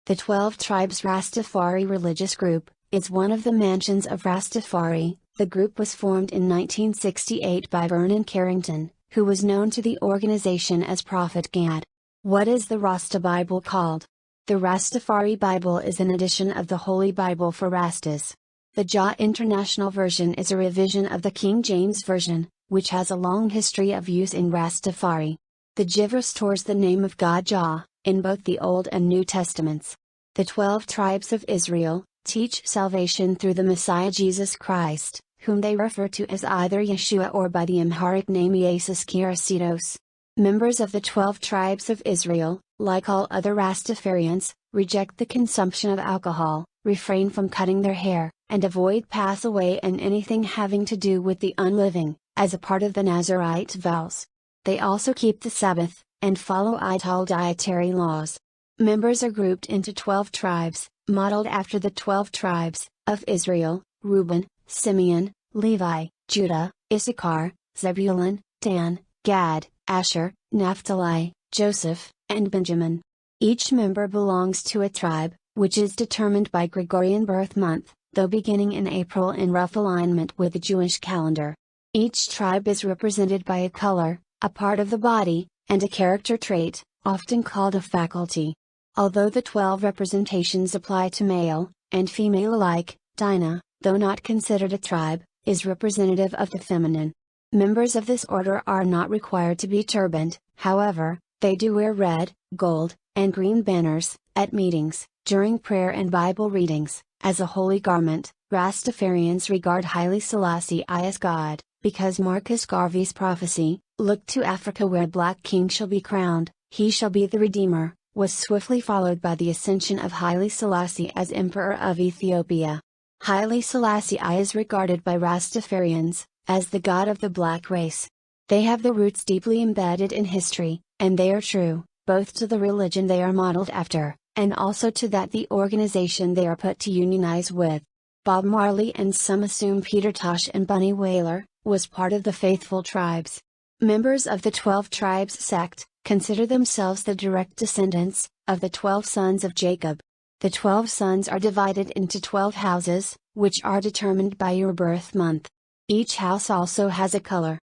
The 12 Tribes Rastafari religious group is one of the mansions of Rastafari. The group was formed in 1968 by Vernon Carrington, who was known to the organization as Prophet Gad. What is the Rasta Bible called? The Rastafari Bible is an edition of the Holy Bible for Rastas. The Jah International Version is a revision of the King James Version, which has a long history of use in Rastafari. The Jiv restores the name of God Jah, in both the Old and New Testaments. The 12 Tribes of Israel teach salvation through the Messiah Jesus Christ, whom they refer to as either Yeshua or by the Amharic name Yesus Christos. Members of the 12 Tribes of Israel, like all other Rastafarians, reject the consumption of alcohol, refrain from cutting their hair, and avoid pass away and anything having to do with the unliving, as a part of the Nazirite vows. They also keep the Sabbath, and follow all dietary laws. Members are grouped into 12 tribes, modeled after the 12 tribes of Israel: Reuben, Simeon, Levi, Judah, Issachar, Zebulun, Dan, Gad, Asher, Naphtali, Joseph, and Benjamin. Each member belongs to a tribe, which is determined by Gregorian birth month, though beginning in April in rough alignment with the Jewish calendar. Each tribe is represented by a color, a part of the body, and a character trait, often called a faculty. Although the 12 representations apply to male and female alike, Dinah, though not considered a tribe, is representative of the feminine. Members of this order are not required to be turbaned, however, they do wear red, gold, and green banners at meetings, during prayer and Bible readings, as a holy garment. Rastafarians regard Haile Selassie as God, because Marcus Garvey's prophecy, "Look to Africa where Black King shall be crowned, he shall be the Redeemer," was swiftly followed by the ascension of Haile Selassie as Emperor of Ethiopia. Haile Selassie is regarded by Rastafarians as the god of the black race. They have their roots deeply embedded in history, and they are true, both to the religion they are modeled after, and also to the organization they are put to unionize with. Bob Marley and some assume Peter Tosh and Bunny Wailer was part of the faithful tribes. Members of the 12 Tribes sect consider themselves the direct descendants of the 12 sons of Jacob. The 12 sons are divided into 12 houses, which are determined by your birth month. Each house also has a color,